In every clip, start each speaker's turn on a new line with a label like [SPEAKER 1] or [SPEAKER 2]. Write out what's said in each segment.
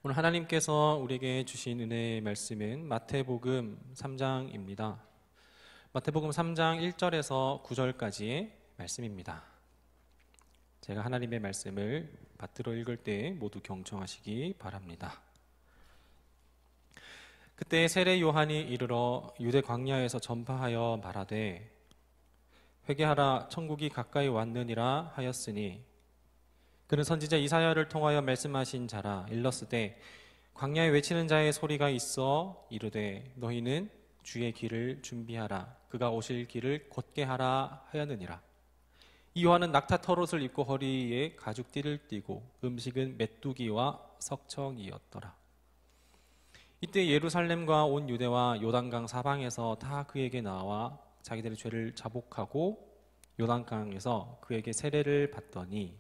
[SPEAKER 1] 오늘 하나님께서 우리에게 주신 은혜의 말씀은 마태복음 3장입니다. 마태복음 3장 1절에서 9절까지의 말씀입니다. 제가 하나님의 말씀을 받들어 읽을 때 모두 경청하시기 바랍니다. 그때 세례 요한이 이르러 유대 광야에서 전파하여 말하되 회개하라 천국이 가까이 왔느니라 하였으니 그는 선지자 이사야를 통하여 말씀하신 자라. 일렀으되 광야에 외치는 자의 소리가 있어 이르되 너희는 주의 길을 준비하라 그가 오실 길을 곧게 하라 하였느니라. 이 요한은 낙타 털옷을 입고 허리에 가죽띠를 띠고 음식은 메뚜기와 석청이었더라. 이때 예루살렘과 온 유대와 요단강 사방에서 다 그에게 나와 자기들의 죄를 자복하고 요단강에서 그에게 세례를 받더니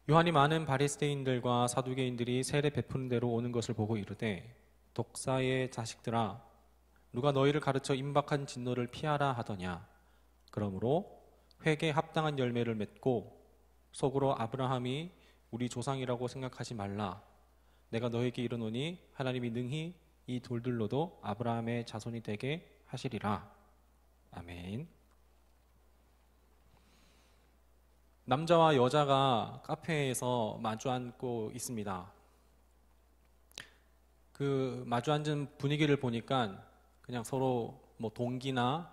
[SPEAKER 1] 요한이 많은 바리새인들과 사두개인들이 세례 베푸는 대로 오는 것을 보고 이르되 독사의 자식들아 누가 너희를 가르쳐 임박한 진노를 피하라 하더냐. 그러므로 회개에 합당한 열매를 맺고 속으로 아브라함이 우리 조상이라고 생각하지 말라. 내가 너에게 이르노니 하나님이 능히 이 돌들로도 아브라함의 자손이 되게 하시리라. 아멘. 남자와 여자가 카페에서 마주 앉고 있습니다. 그 마주 앉은 분위기를 보니까 그냥 서로 뭐 동기나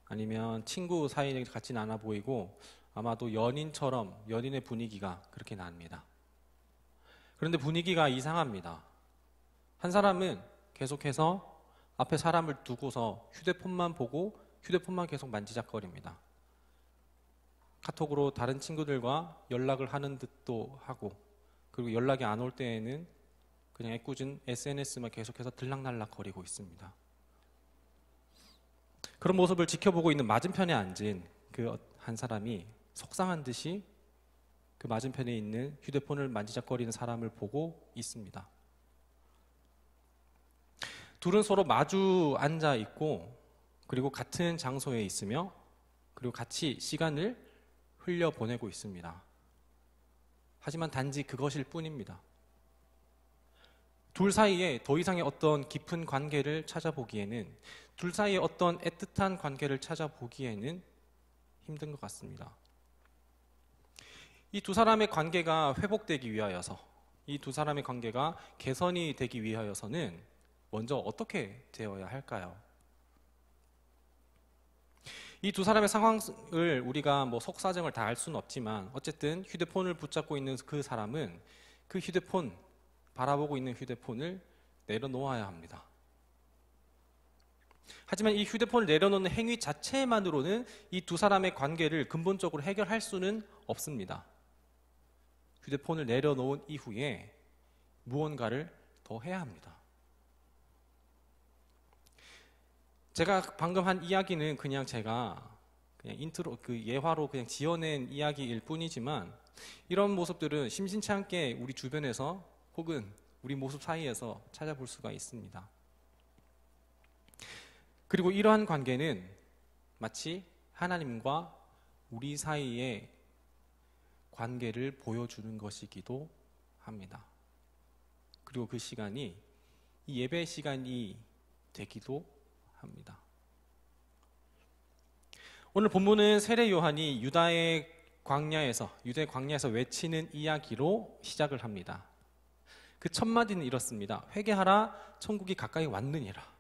[SPEAKER 1] 아니면 친구 사이 같지는 않아 보이고 아마도 연인의 분위기가 그렇게 납니다. 그런데 분위기가 이상합니다. 한 사람은 계속해서 앞에 사람을 두고서 휴대폰만 보고 휴대폰만 계속 만지작거립니다. 카톡으로 다른 친구들과 연락을 하는 듯도 하고, 그리고 연락이 안 올 때에는 그냥 애꿎은 SNS만 계속해서 들락날락 거리고 있습니다. 그런 모습을 지켜보고 있는 맞은편에 앉은 그 한 사람이 속상한 듯이 그 맞은편에 있는 휴대폰을 만지작거리는 사람을 보고 있습니다. 둘은 서로 마주 앉아 있고, 그리고 같은 장소에 있으며, 그리고 같이 시간을 흘려보내고 있습니다. 하지만 단지 그것일 뿐입니다. 둘 사이에 더 이상의 어떤 깊은 관계를 찾아보기에는, 둘 사이에 어떤 애틋한 관계를 찾아보기에는 힘든 것 같습니다. 이 두 사람의 관계가 회복되기 위하여서, 이 두 사람의 관계가 개선이 되기 위하여서는 먼저 어떻게 되어야 할까요? 이 두 사람의 상황을 우리가 뭐 속사정을 다 알 수는 없지만 어쨌든 휴대폰을 붙잡고 있는 그 사람은 그 휴대폰, 바라보고 있는 휴대폰을 내려놓아야 합니다. 하지만 이 휴대폰을 내려놓는 행위 자체만으로는 이 두 사람의 관계를 근본적으로 해결할 수는 없습니다. 휴대폰을 내려놓은 이후에 무언가를 더 해야 합니다. 제가 방금 한 이야기는 제가 인트로, 예화로 그냥 지어낸 이야기일 뿐이지만 이런 모습들은 심심치 않게 우리 주변에서 혹은 우리 모습 사이에서 찾아볼 수가 있습니다. 그리고 이러한 관계는 마치 하나님과 우리 사이의 관계를 보여주는 것이기도 합니다. 그리고 그 시간이 이 예배 시간이 되기도 합니다. 오늘 본문은 세례 요한이 유대 광야에서 외치는 이야기로 시작을 합니다. 그 첫 마디는 이렇습니다. 회개하라 천국이 가까이 왔느니라.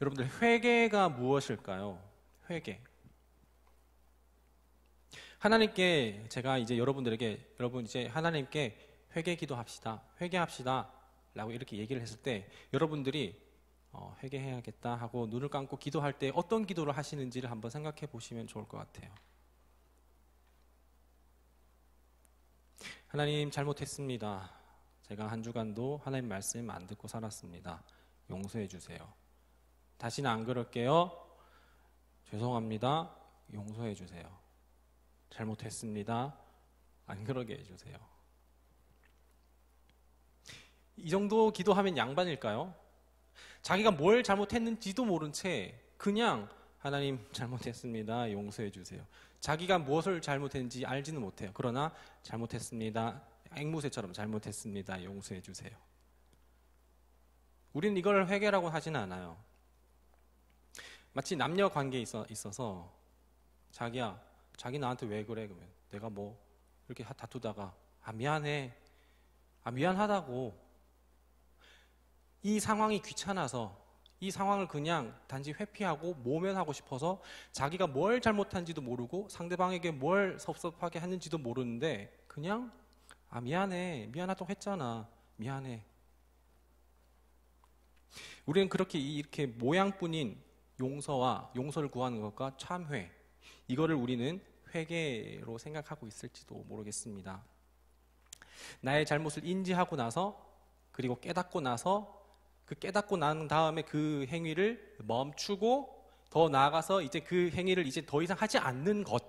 [SPEAKER 1] 여러분들, 회개가 무엇일까요? 회개. 하나님께 제가 이제 여러분 이제 하나님께 회개 기도합시다, 회개합시다 라고 이렇게 얘기를 했을 때 여러분들이 회개해야겠다 하고 눈을 감고 기도할 때 어떤 기도를 하시는지를 한번 생각해 보시면 좋을 것 같아요. 하나님, 잘못했습니다. 제가 한 주간도 하나님 말씀 안 듣고 살았습니다. 용서해 주세요. 다시는 안 그럴게요. 죄송합니다. 용서해 주세요. 잘못했습니다. 안 그러게 해주세요. 이 정도 기도하면 양반일까요? 자기가 뭘 잘못했는지도 모른 채 그냥 하나님 잘못했습니다. 용서해 주세요. 자기가 무엇을 잘못했는지 알지는 못해요. 그러나 잘못했습니다. 앵무새처럼 잘못했습니다. 용서해 주세요. 우리는 이걸 회개라고 하지는 않아요. 마치 남녀 관계에 있어서 자기야, 자기 나한테 왜 그래? 그러면 내가 뭐 이렇게 다투다가 미안해. 미안하다고. 이 상황이 귀찮아서 이 상황을 그냥 단지 회피하고 모면하고 싶어서 자기가 뭘 잘못한지도 모르고 상대방에게 뭘 섭섭하게 했는지도 모르는데 그냥 미안해. 미안하다고 했잖아. 미안해. 우리는 그렇게 이렇게 모양뿐인 용서를 구하는 것과 참회, 이거를 우리는 회개로 생각하고 있을지도 모르겠습니다. 나의 잘못을 인지하고 나서, 그리고 깨닫고 나서, 그 깨닫고 난 다음에 그 행위를 멈추고 더 나아가서 이제 그 행위를 이제 더 이상 하지 않는 것,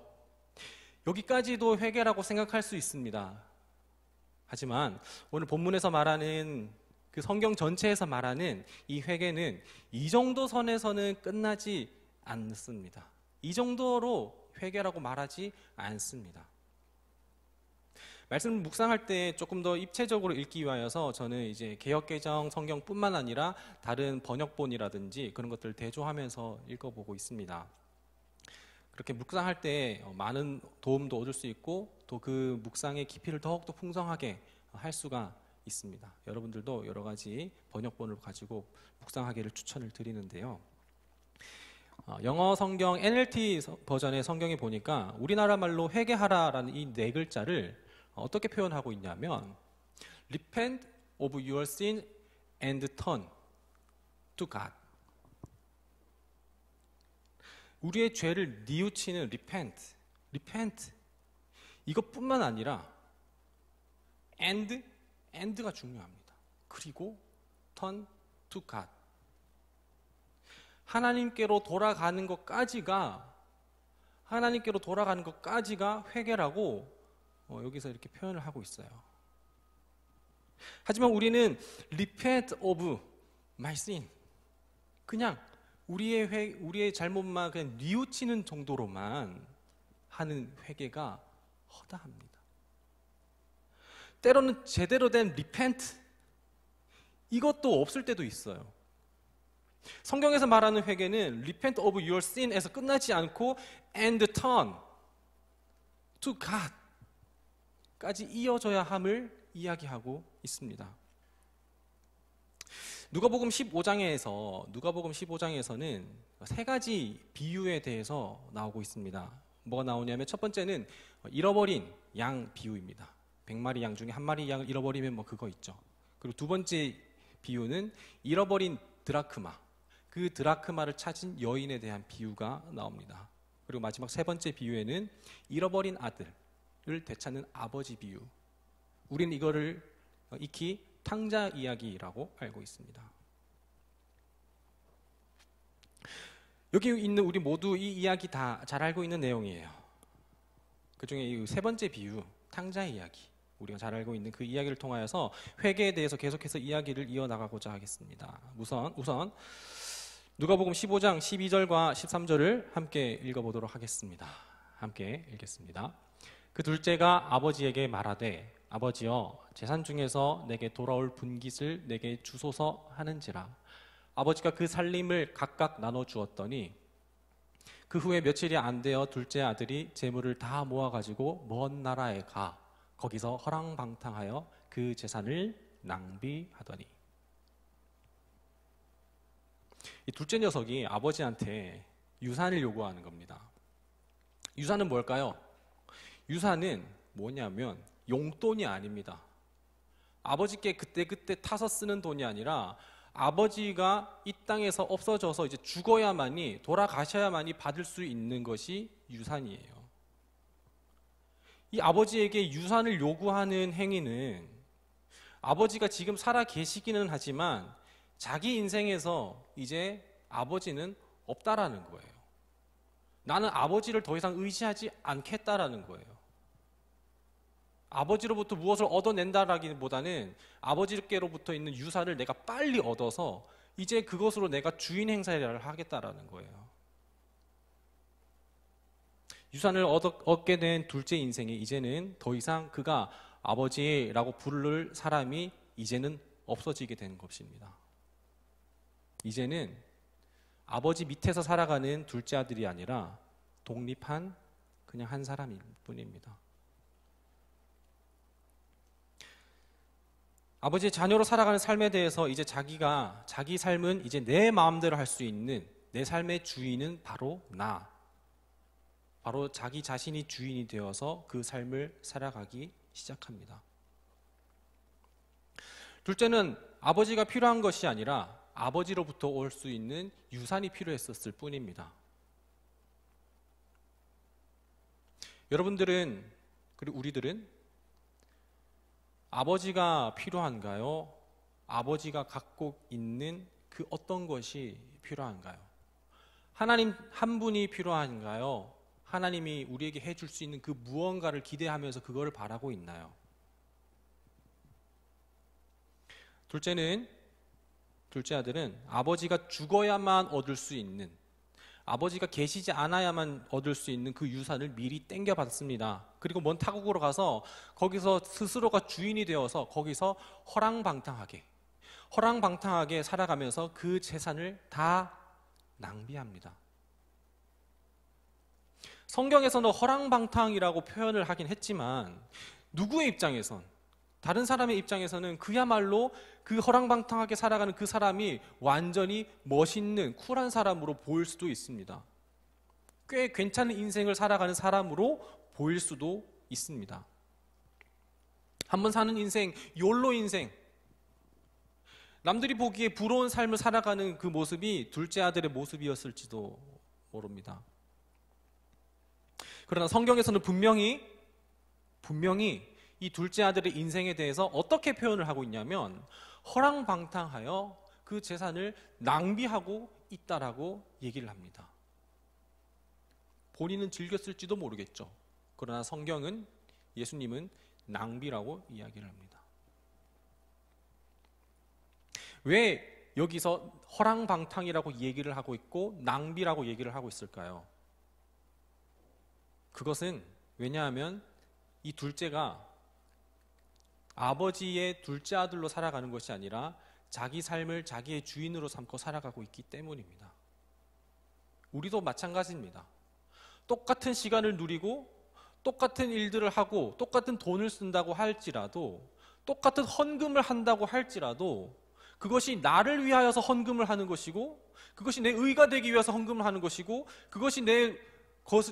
[SPEAKER 1] 여기까지도 회개라고 생각할 수 있습니다. 하지만 오늘 본문에서 말하는 그 성경 전체에서 말하는 이 회개는 이 정도 선에서는 끝나지 않습니다. 이 정도로 회개라고 말하지 않습니다. 말씀을 묵상할 때 조금 더 입체적으로 읽기 위하여서 저는 이제 개역개정 성경뿐만 아니라 다른 번역본이라든지 그런 것들을 대조하면서 읽어보고 있습니다. 그렇게 묵상할 때 많은 도움도 얻을 수 있고 또 그 묵상의 깊이를 더욱더 풍성하게 할 수가 있습니다. 여러분들도 여러 가지 번역본을 가지고 묵상하기를 추천을 드리는데요. 영어 성경 NLT 버전의 성경에 보니까 우리나라 말로 회개하라라는 이 네 글자를 어떻게 표현하고 있냐면 Repent of your sin and turn to God. 우리의 죄를 뉘우치는 repent. 이것뿐만 아니라 and가 중요합니다. 그리고 turn to God. 하나님께로 돌아가는 것까지가 회개라고 여기서 이렇게 표현을 하고 있어요. 하지만 우리는 repent of my sin, 그냥 우리의 잘못만 그냥 뉘우치는 정도로만 하는 회개가 허다합니다. 때로는 제대로 된 repent, 이것도 없을 때도 있어요. 성경에서 말하는 회개는 repent of your sin에서 끝나지 않고 and turn to God 까지 이어져야 함을 이야기하고 있습니다. 누가복음 15장에서는 세 가지 비유에 대해서 나오고 있습니다. 뭐가 나오냐면 첫 번째는 잃어버린 양 비유입니다. 100마리 양 중에 한 마리 양을 잃어버리면 뭐 그거 있죠. 그리고 두 번째 비유는 잃어버린 드라크마, 그 드라크마를 찾은 여인에 대한 비유가 나옵니다. 그리고 마지막 세 번째 비유에는 잃어버린 아들을 되찾는 아버지 비유. 우리는 이거를 익히 탕자 이야기라고 알고 있습니다. 여기 있는 우리 모두 이 이야기 다 잘 알고 있는 내용이에요. 그 중에 이 세 번째 비유, 탕자 이야기, 우리가 잘 알고 있는 그 이야기를 통하여서 회개에 대해서 계속해서 이야기를 이어나가고자 하겠습니다. 우선 누가복음 15장 12절과 13절을 함께 읽어보도록 하겠습니다. 함께 읽겠습니다. 그 둘째가 아버지에게 말하되 아버지여 재산 중에서 내게 돌아올 분깃을 내게 주소서 하는지라. 아버지가 그 살림을 각각 나눠 주었더니 그 후에 며칠이 안 되어 둘째 아들이 재물을 다 모아가지고 먼 나라에 가 거기서 허랑방탕하여 그 재산을 낭비하더니. 이 둘째 녀석이 아버지한테 유산을 요구하는 겁니다. 유산은 뭘까요? 유산은 뭐냐면 용돈이 아닙니다. 아버지께 그때 타서 쓰는 돈이 아니라 아버지가 이 땅에서 없어져서 이제 죽어야만이, 돌아가셔야만이 받을 수 있는 것이 유산이에요. 이 아버지에게 유산을 요구하는 행위는 아버지가 지금 살아 계시기는 하지만 자기 인생에서 이제 아버지는 없다라는 거예요. 나는 아버지를 더 이상 의지하지 않겠다라는 거예요. 아버지로부터 무엇을 얻어낸다라기보다는 아버지께로부터 있는 유산을 내가 빨리 얻어서 이제 그것으로 내가 주인 행사를 하겠다라는 거예요. 유산을 얻게 된 둘째 인생이 이제는 더 이상 그가 아버지라고 부를 사람이 이제는 없어지게 된 것입니다. 이제는 아버지 밑에서 살아가는 둘째 아들이 아니라 독립한 그냥 한 사람일 뿐입니다. 아버지의 자녀로 살아가는 삶에 대해서 이제 자기 삶은 이제 내 마음대로 할 수 있는 내 삶의 주인은 바로 바로 자기 자신이 주인이 되어서 그 삶을 살아가기 시작합니다. 둘째는 아버지가 필요한 것이 아니라 아버지로부터 올 수 있는 유산이 필요했었을 뿐입니다. 여러분들은, 그리고 우리들은 아버지가 필요한가요? 아버지가 갖고 있는 그 어떤 것이 필요한가요? 하나님 한 분이 필요한가요? 하나님이 우리에게 해줄 수 있는 그 무언가를 기대하면서 그거를 바라고 있나요? 둘째 아들은 아버지가 죽어야만 얻을 수 있는, 아버지가 계시지 않아야만 얻을 수 있는 그 유산을 미리 땡겨받습니다. 그리고 먼 타국으로 가서 거기서 스스로가 주인이 되어서 거기서 허랑방탕하게 살아가면서 그 재산을 다 낭비합니다. 성경에서는 허랑방탕이라고 표현을 하긴 했지만 누구의 입장에선, 다른 사람의 입장에서는 그야말로 그 허랑방탕하게 살아가는 그 사람이 완전히 멋있는 쿨한 사람으로 보일 수도 있습니다. 꽤 괜찮은 인생을 살아가는 사람으로 보일 수도 있습니다. 한번 사는 인생, 욜로 인생, 남들이 보기에 부러운 삶을 살아가는 그 모습이 둘째 아들의 모습이었을지도 모릅니다. 그러나 성경에서는 분명히 이 둘째 아들의 인생에 대해서 어떻게 표현을 하고 있냐면 허랑방탕하여 그 재산을 낭비하고 있다라고 얘기를 합니다. 본인은 즐겼을지도 모르겠죠. 그러나 성경은, 예수님은 낭비라고 이야기를 합니다. 왜 여기서 허랑방탕이라고 얘기를 하고 있고 낭비라고 얘기를 하고 있을까요? 그것은 왜냐하면 이 둘째가 아버지의 둘째 아들로 살아가는 것이 아니라 자기 삶을 자기의 주인으로 삼고 살아가고 있기 때문입니다. 우리도 마찬가지입니다. 똑같은 시간을 누리고 똑같은 일들을 하고 똑같은 돈을 쓴다고 할지라도, 똑같은 헌금을 한다고 할지라도 그것이 나를 위하여서 헌금을 하는 것이고, 그것이 내 의가 되기 위해서 헌금을 하는 것이고, 그것이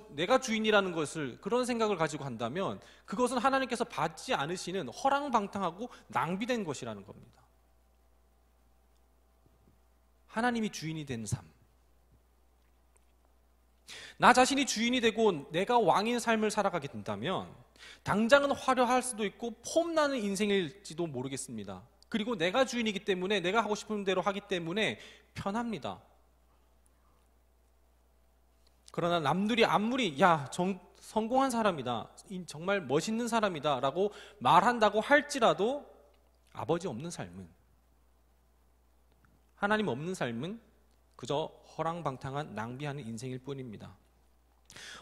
[SPEAKER 1] 내가 주인이라는 것을, 그런 생각을 가지고 한다면 그것은 하나님께서 받지 않으시는 허랑방탕하고 낭비된 것이라는 겁니다. 하나님이 주인이 된 삶, 나 자신이 주인이 되고 내가 왕인 삶을 살아가게 된다면 당장은 화려할 수도 있고 폼나는 인생일지도 모르겠습니다. 그리고 내가 주인이기 때문에 내가 하고 싶은 대로 하기 때문에 편합니다. 그러나 남들이 아무리 성공한 사람이다, 정말 멋있는 사람이다 라고 말한다고 할지라도 아버지 없는 삶은, 하나님 없는 삶은 그저 허랑방탕한 낭비하는 인생일 뿐입니다.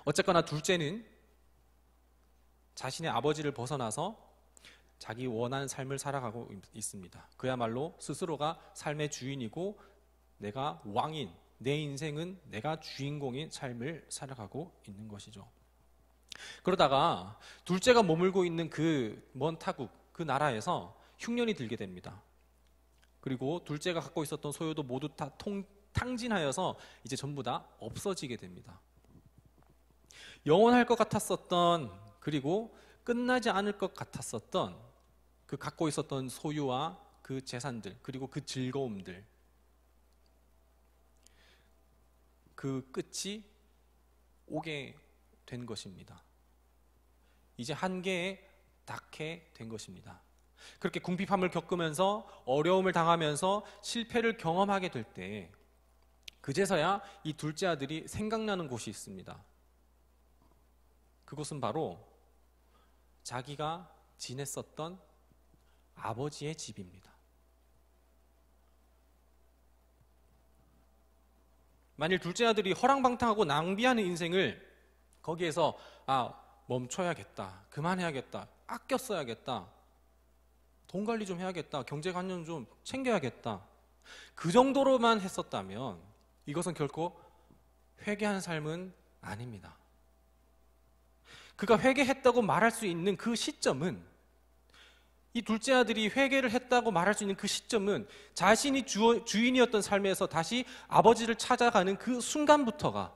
[SPEAKER 1] 어쨌거나 둘째는 자신의 아버지를 벗어나서 자기 원하는 삶을 살아가고 있습니다. 그야말로 스스로가 삶의 주인이고 내가 왕인, 내 인생은 내가 주인공인 삶을 살아가고 있는 것이죠. 그러다가 둘째가 머물고 있는 그 먼 타국, 그 나라에서 흉년이 들게 됩니다. 그리고 둘째가 갖고 있었던 소유도 모두 다 탕진하여서 이제 전부 다 없어지게 됩니다. 영원할 것 같았었던, 그리고 끝나지 않을 것 같았었던 그 갖고 있었던 소유와 그 재산들, 그리고 그 즐거움들, 그 끝이 오게 된 것입니다. 이제 한계에 닿게 된 것입니다. 그렇게 궁핍함을 겪으면서 어려움을 당하면서 실패를 경험하게 될 때 그제서야 이 둘째 아들이 생각나는 곳이 있습니다. 그곳은 바로 자기가 지냈었던 아버지의 집입니다. 만일 둘째 아들이 허랑방탕하고 낭비하는 인생을 거기에서 멈춰야겠다, 그만해야겠다, 아껴 써야겠다. 돈 관리 좀 해야겠다. 경제관념 좀 챙겨야겠다. 그 정도로만 했었다면 이것은 결코 회개한 삶은 아닙니다. 그가 회개했다고 말할 수 있는 그 시점은, 이 둘째 아들이 회개를 했다고 말할 수 있는 그 시점은 자신이 주인이었던 삶에서 다시 아버지를 찾아가는 그 순간부터가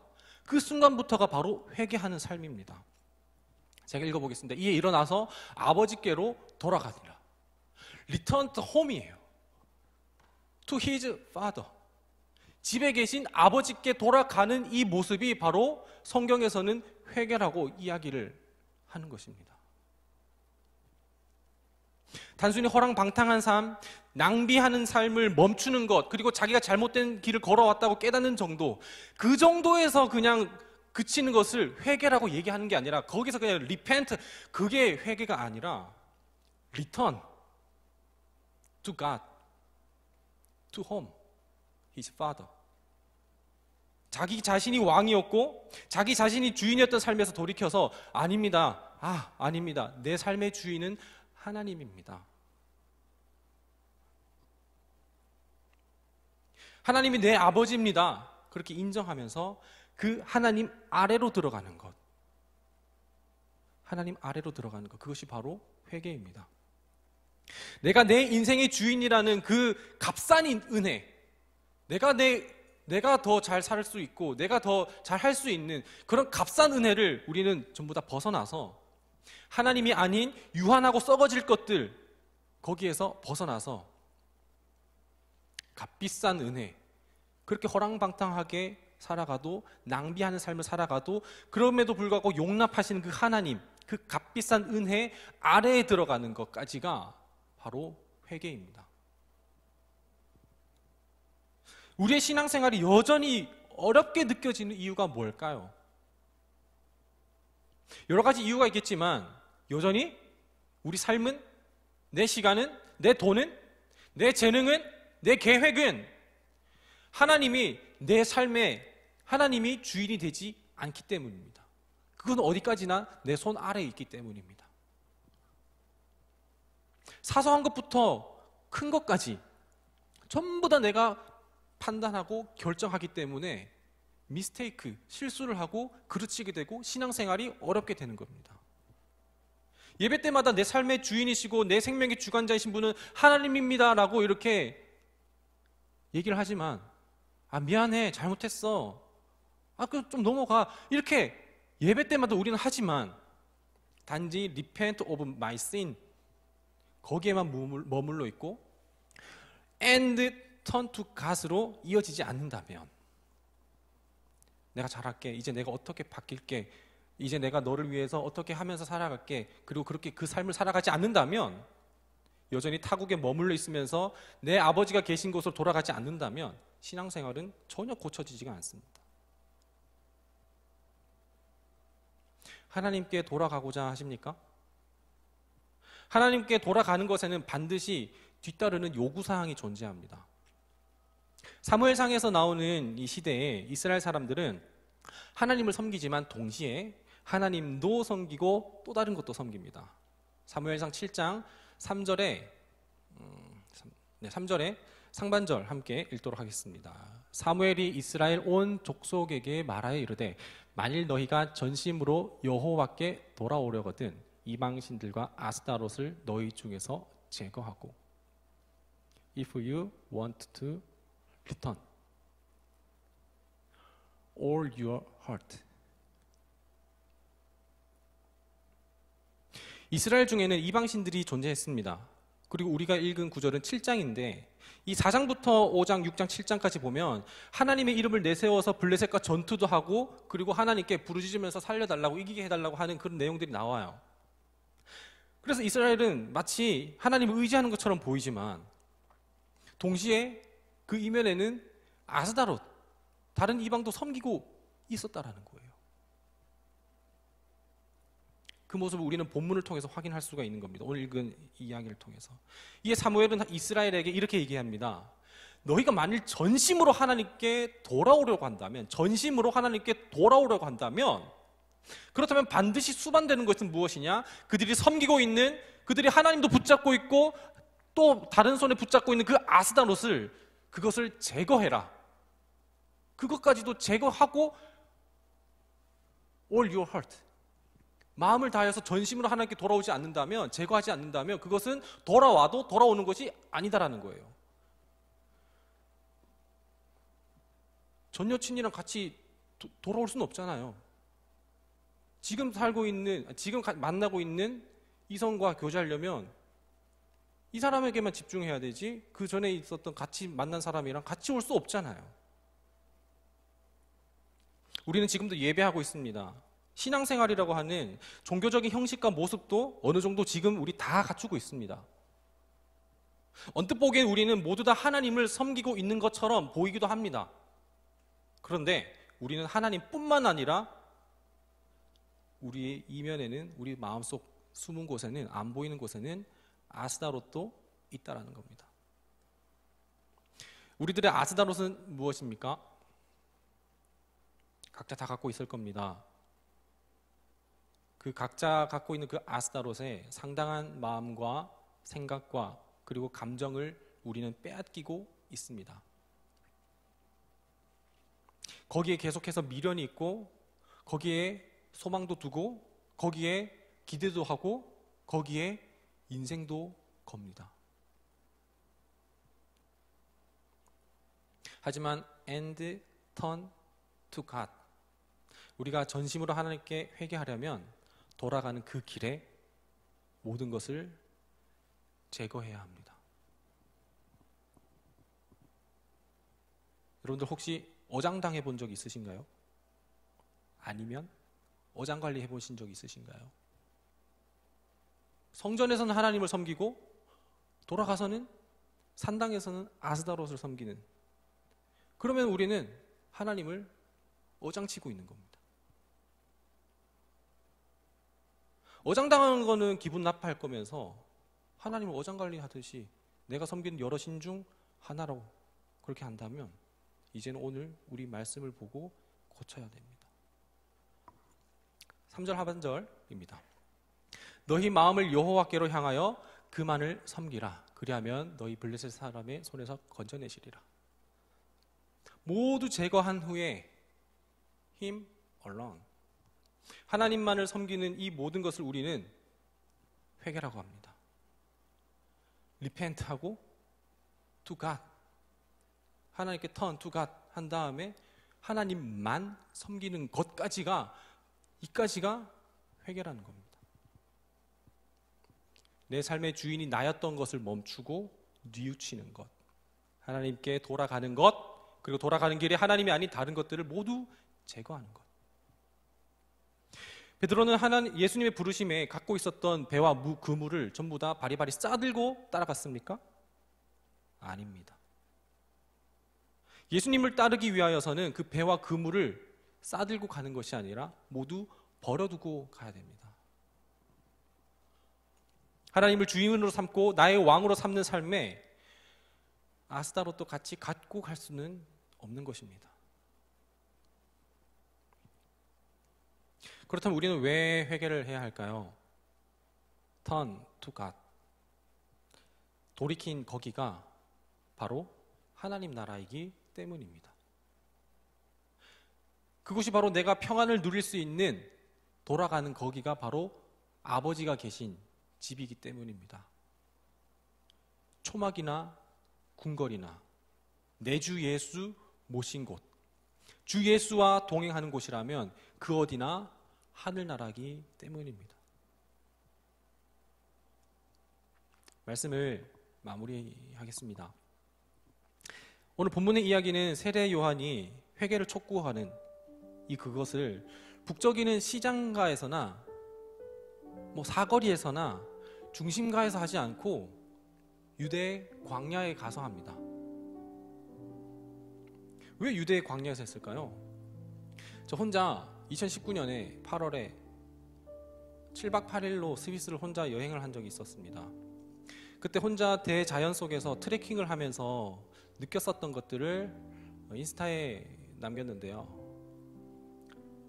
[SPEAKER 1] 바로 회개하는 삶입니다. 제가 읽어보겠습니다. 이에 일어나서 아버지께로 돌아가니라. Return to home이에요. To his father. 집에 계신 아버지께 돌아가는 이 모습이 바로 성경에서는 회개라고 이야기를 하는 것입니다. 단순히 허랑방탕한 삶, 낭비하는 삶을 멈추는 것, 그리고 자기가 잘못된 길을 걸어왔다고 깨닫는 정도, 그 정도에서 그냥 그치는 것을 회개라고 얘기하는 게 아니라, 거기서 그냥 repent, 그게 회개가 아니라 return to God, to home, his father. 자기 자신이 왕이었고 자기 자신이 주인이었던 삶에서 돌이켜서 아닙니다. 아닙니다. 내 삶의 주인은 하나님입니다. 하나님이 내 아버지입니다. 그렇게 인정하면서 그 하나님 아래로 들어가는 것. 하나님 아래로 들어가는 것. 그것이 바로 회개입니다. 내가 내 인생의 주인이라는 그 값싼 은혜, 내가 더 잘 살 수 있고 내가 더 잘 할 수 있는 그런 값싼 은혜를 우리는 전부 다 벗어나서, 하나님이 아닌 유한하고 썩어질 것들, 거기에서 벗어나서 값비싼 은혜, 그렇게 허랑방탕하게 살아가도, 낭비하는 삶을 살아가도 그럼에도 불구하고 용납하시는 그 하나님, 그 값비싼 은혜 아래에 들어가는 것까지가 바로 회개입니다. 우리의 신앙생활이 여전히 어렵게 느껴지는 이유가 뭘까요? 여러 가지 이유가 있겠지만 여전히 우리 삶은, 내 시간은, 내 돈은, 내 재능은, 내 계획은 하나님이 내 삶에, 하나님이 주인이 되지 않기 때문입니다. 그건 어디까지나 내 손 아래에 있기 때문입니다. 사소한 것부터 큰 것까지 전부 다 내가 판단하고 결정하기 때문에 미스테이크, 실수를 하고 그르치게 되고 신앙생활이 어렵게 되는 겁니다. 예배 때마다 내 삶의 주인이시고 내 생명의 주관자이신 분은 하나님입니다 라고 이렇게 얘기를 하지만, 미안해, 잘못했어, 좀 넘어가, 이렇게 예배 때마다 우리는 하지만 단지 repent of my sin, 거기에만 머물러 있고 and turn to God으로 이어지지 않는다면, 내가 잘할게, 이제 내가 어떻게 바뀔게, 이제 내가 너를 위해서 어떻게 하면서 살아갈게, 그리고 그렇게 그 삶을 살아가지 않는다면, 여전히 타국에 머물러 있으면서 내 아버지가 계신 곳으로 돌아가지 않는다면 신앙생활은 전혀 고쳐지지가 않습니다. 하나님께 돌아가고자 하십니까? 하나님께 돌아가는 것에는 반드시 뒤따르는 요구사항이 존재합니다. 사무엘상에서 나오는 이 시대에 이스라엘 사람들은 하나님을 섬기지만 동시에 하나님도 섬기고 또 다른 것도 섬깁니다. 사무엘상 7장 3절에 상반절 함께 읽도록 하겠습니다. 사무엘이 이스라엘 온 족속에게 말하여 이르되, 만일 너희가 전심으로 여호와께 돌아오려거든 이방신들과 아스타롯을 너희 중에서 제거하고, If you want to return all your heart. 이스라엘 중에는 이방신들이 존재했습니다. 그리고 우리가 읽은 구절은 7장인데 이 4장부터 5장, 6장, 7장까지 보면 하나님의 이름을 내세워서 블레셋과 전투도 하고, 그리고 하나님께 부르짖으면서 살려달라고, 이기게 해달라고 하는 그런 내용들이 나와요. 그래서 이스라엘은 마치 하나님을 의지하는 것처럼 보이지만 동시에 그 이면에는 아스다롯, 다른 이방도 섬기고 있었다라는 거예요. 그 모습을 우리는 본문을 통해서 확인할 수가 있는 겁니다. 오늘 읽은 이야기를 통해서. 이에 사무엘은 이스라엘에게 이렇게 얘기합니다. 너희가 만일 전심으로 하나님께 돌아오려고 한다면, 전심으로 하나님께 돌아오려고 한다면 그렇다면 반드시 수반되는 것은 무엇이냐? 그들이 섬기고 있는, 그들이 하나님도 붙잡고 있고 또 다른 손에 붙잡고 있는 그 아스다롯을, 그것을 제거해라. 그것까지도 제거하고 all your heart, 마음을 다해서 전심으로 하나님께 돌아오지 않는다면, 제거하지 않는다면 그것은 돌아와도 돌아오는 것이 아니다라는 거예요. 전 여친이랑 같이 돌아올 수는 없잖아요. 지금 만나고 있는 이성과 교제하려면 이 사람에게만 집중해야 되지, 그 전에 있었던 같이 만난 사람이랑 같이 올 수 없잖아요. 우리는 지금도 예배하고 있습니다. 신앙생활이라고 하는 종교적인 형식과 모습도 어느 정도 지금 우리 다 갖추고 있습니다. 언뜻 보기엔 우리는 모두 다 하나님을 섬기고 있는 것처럼 보이기도 합니다. 그런데 우리는 하나님뿐만 아니라 우리의 이면에는, 우리 마음속 숨은 곳에는, 안 보이는 곳에는 아스다롯도 있다라는 겁니다. 우리들의 아스다롯은 무엇입니까? 각자 다 갖고 있을 겁니다. 그 각자 갖고 있는 그 아스다롯에 상당한 마음과 생각과 그리고 감정을 우리는 빼앗기고 있습니다. 거기에 계속해서 미련이 있고, 거기에 소망도 두고, 거기에 기대도 하고, 거기에 인생도 겁니다. 하지만 and turn to God, 우리가 전심으로 하나님께 회개하려면 돌아가는 그 길에 모든 것을 제거해야 합니다. 여러분들 혹시 어장당해 본 적 있으신가요? 아니면 어장관리 해보신 적 있으신가요? 성전에서는 하나님을 섬기고 돌아가서는 산당에서는 아스다롯을 섬기는, 그러면 우리는 하나님을 어장치고 있는 겁니다. 어장당하는 거는 기분 나빠할 거면서 하나님을 어장관리하듯이 내가 섬기는 여러 신 중 하나로 그렇게 한다면 이제는 오늘 우리 말씀을 보고 고쳐야 됩니다. 3절 하반절입니다. 너희 마음을 여호와께로 향하여 그만을 섬기라. 그리하면 너희 블레셋 사람의 손에서 건져내시리라. 모두 제거한 후에 Him alone, 하나님만을 섬기는 이 모든 것을 우리는 회개라고 합니다. repent하고 to God, 하나님께 turn to God 한 다음에 하나님만 섬기는 것까지가, 이까지가 회개라는 겁니다. 내 삶의 주인이 나였던 것을 멈추고 뉘우치는 것, 하나님께 돌아가는 것, 그리고 돌아가는 길에 하나님이 아닌 다른 것들을 모두 제거하는 것. 베드로는 예수님의 부르심에 갖고 있었던 배와 그물을 전부 다 바리바리 싸들고 따라갔습니까? 아닙니다. 예수님을 따르기 위하여서는 그 배와 그물을 싸들고 가는 것이 아니라 모두 버려두고 가야 됩니다. 하나님을 주인으로 삼고 나의 왕으로 삼는 삶에 아스다롯도 같이 갖고 갈 수는 없는 것입니다. 그렇다면 우리는 왜 회개를 해야 할까요? Turn to God, 돌이킨 거기가 바로 하나님 나라이기 때문입니다. 그곳이 바로 내가 평안을 누릴 수 있는, 돌아가는 거기가 바로 아버지가 계신 집이기 때문입니다. 초막이나 궁궐이나 내 주 예수 모신 곳, 주 예수와 동행하는 곳이라면 그 어디나 하늘나라이기 때문입니다. 말씀을 마무리하겠습니다. 오늘 본문의 이야기는 세례 요한이 회개를 촉구하는 그것을 북적이는 시장가에서나 사거리에서나 중심가에서 하지 않고 유대 광야에 가서 합니다. 왜 유대 광야에서 했을까요? 저 혼자 2019년에 8월에 7박 8일로 스위스를 혼자 여행을 한 적이 있었습니다. 그때 혼자 대자연 속에서 트레킹을 하면서 느꼈었던 것들을 인스타에 남겼는데요.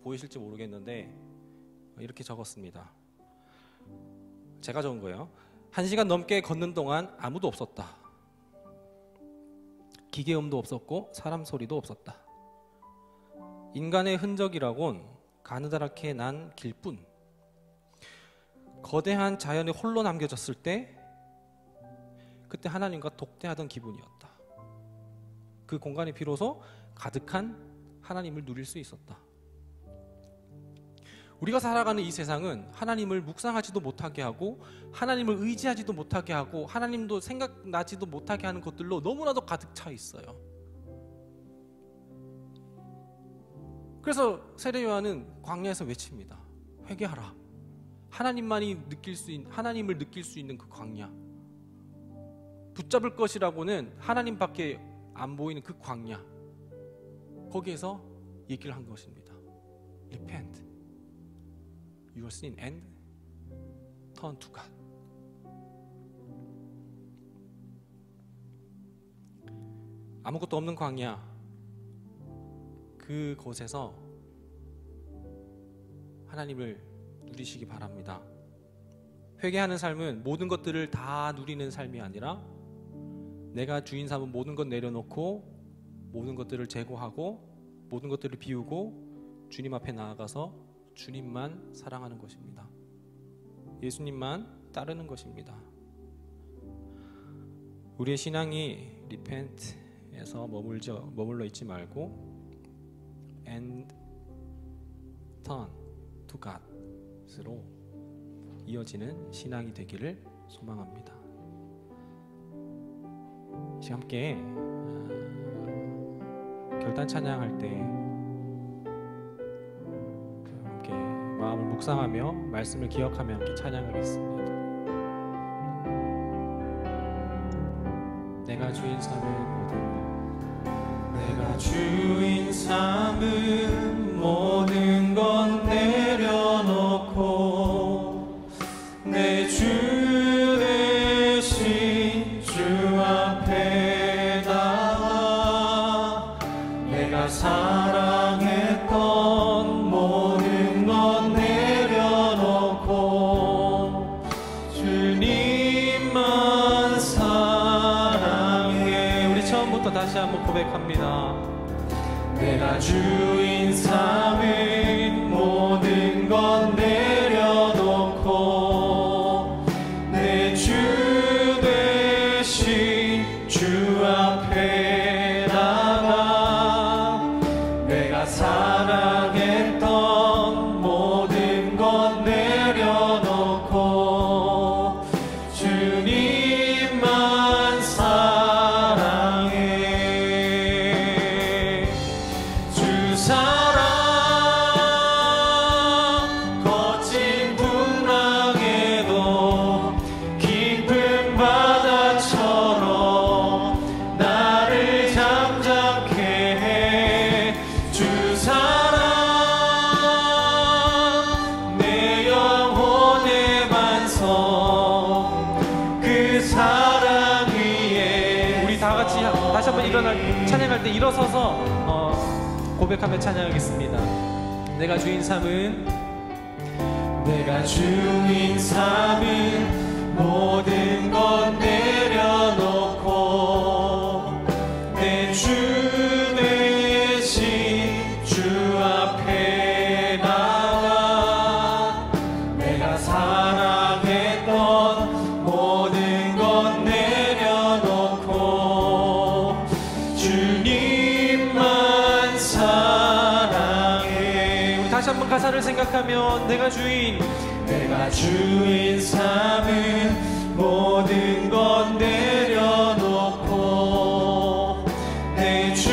[SPEAKER 1] 보이실지 모르겠는데 이렇게 적었습니다. 제가 적은 거예요. 1시간 넘게 걷는 동안 아무도 없었다. 기계음도 없었고 사람 소리도 없었다. 인간의 흔적이라곤 가느다랗게 난 길뿐. 거대한 자연이 홀로 남겨졌을 때 그때 하나님과 독대하던 기분이었다. 그 공간이 비로소 가득한 하나님을 누릴 수 있었다. 우리가 살아가는 이 세상은 하나님을 묵상하지도 못하게 하고 하나님을 의지하지도 못하게 하고 하나님도 생각나지도 못하게 하는 것들로 너무나도 가득 차 있어요. 그래서 세례 요한은 광야에서 외칩니다. 회개하라. 하나님을 느낄 수 있는 그 광야, 붙잡을 것이라고는 하나님밖에 안 보이는 그 광야, 거기에서 얘기를 한 것입니다. Repent your sin and turn to God. 아무것도 없는 광야, 그곳에서 하나님을 누리시기 바랍니다. 회개하는 삶은 모든 것들을 다 누리는 삶이 아니라 내가 주인 삼은 모든 것 내려놓고 모든 것들을 제거하고 모든 것들을 비우고 주님 앞에 나아가서 주님만 사랑하는 것입니다. 예수님만 따르는 것입니다. 우리의 신앙이 repent에서 머물러 있지 말고 and turn to God으로 이어지는 신앙이 되기를 소망합니다. 지금 함께 결단 찬양할 때 함께 마음을 묵상하며 말씀을 기억하며 함께 찬양하겠습니다. 내가 주인 삼은 내가 주인 삼은 모든 건 내려놓고 내 주 대신 주 앞에 나와 내가 사랑했던 모든 건 내려놓고 주님만 사랑해. 우리 처음부터 다시 한번 고백합니다. 내가 주인 삼은 모든 건 내려놓고 내 주 대신 주 앞에 나가 내가 사랑했던 모든 건 내려놓고 주님만 사랑해. 주 사랑 거친 풍랑에도 깊은 바다처럼 나를 잠잠케 해. 주 사랑 내 영혼의 반석 그 사랑 위에. 우리 다 같이 다시 한번 찬양할 때 일어서서 고백하며 찬양하겠습니다. 내가 주인 삼은 모든 것 내려놓고 내 주 대신 주 앞에 나가 내가 사랑했던 모든 것 내려놓고 주님만 사랑해. 우리 다시 한번 가사를 생각하면 내가 주인 삼은 모든 것 내려놓고 내 주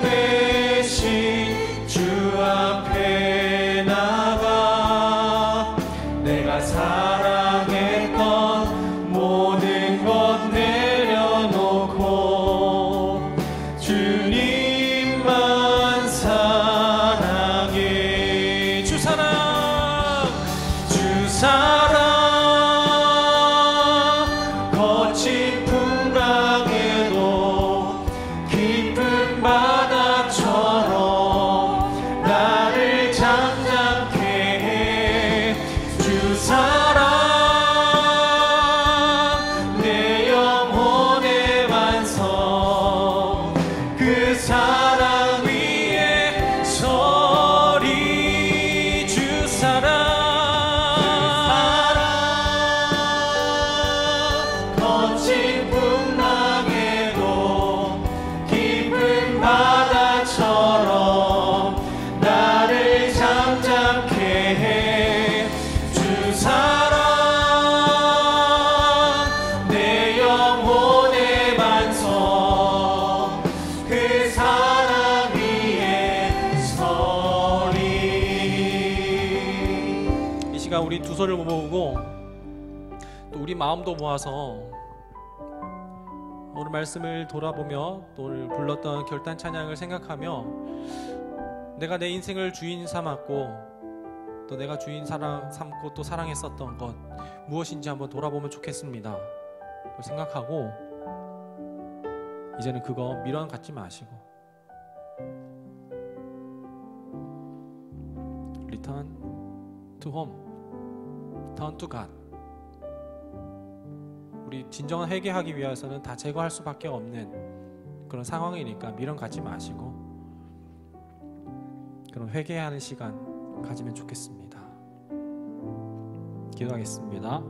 [SPEAKER 1] 대신 주 앞에 나가 내가 사랑했던 모든 것 내려놓고 주님만 사랑해. 주 사랑 거친 풍랑에도 깊은 바다처럼 나를 잠잠케 해. 거친 풍랑에도 깊은 바다처럼 나를 잠잠케 해. 주 사랑 내 영혼의 반석, 그 사랑 위에 서리. 이 시간 우리 두 손을 모으고 또 우리 마음도 모아서 오늘 말씀을 돌아보며 또 오늘 불렀던 결단 찬양을 생각하며 내가 내 인생을 주인 삼았고 또 내가 주인 삼고 또 사랑했었던 것 무엇인지 한번 돌아보면 좋겠습니다. 생각하고 이제는 그거 미련 갖지 마시고 Return to home, Turn to God. 우리 진정한 회개하기 위해서는 다 제거할 수밖에 없는 그런 상황이니까 미련 갖지 마시고 그런 회개하는 시간 가지면 좋겠습니다. 기도하겠습니다.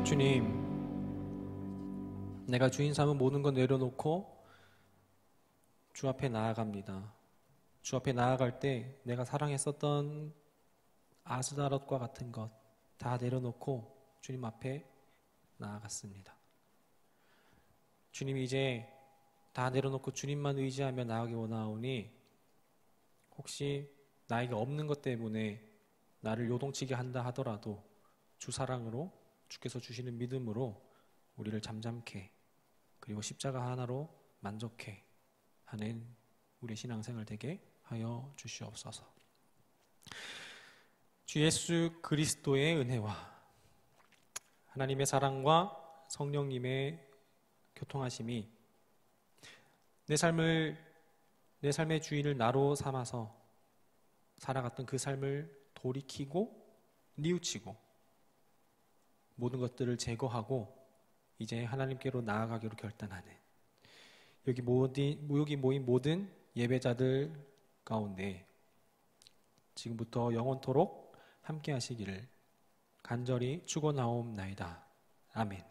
[SPEAKER 1] 주님, 내가 주인 삼은 모든 것 내려놓고 주 앞에 나아갑니다. 주 앞에 나아갈 때 내가 사랑했었던 아스다롯과 같은 것 다 내려놓고 주님 앞에 나아갔습니다. 주님, 이제 다 내려놓고 주님만 의지하며 나아가기 원하오니 혹시 나에게 없는 것 때문에 나를 요동치게 한다 하더라도 주 사랑으로, 주께서 주시는 믿음으로 우리를 잠잠케 그리고 십자가 하나로 만족해 하는 우리의 신앙생활 되게 하여 주시옵소서. 주 예수 그리스도의 은혜와 하나님의 사랑과 성령님의 교통하심이 내 삶의 주인을 나로 삼아서 살아갔던 그 삶을 돌이키고 뉘우치고 모든 것들을 제거하고 이제 하나님께로 나아가기로 결단하는 여기 모인 모든 예배자들 가운데 지금부터 영원토록 함께 하시기를 간절히 축원하옵나이다. 아멘.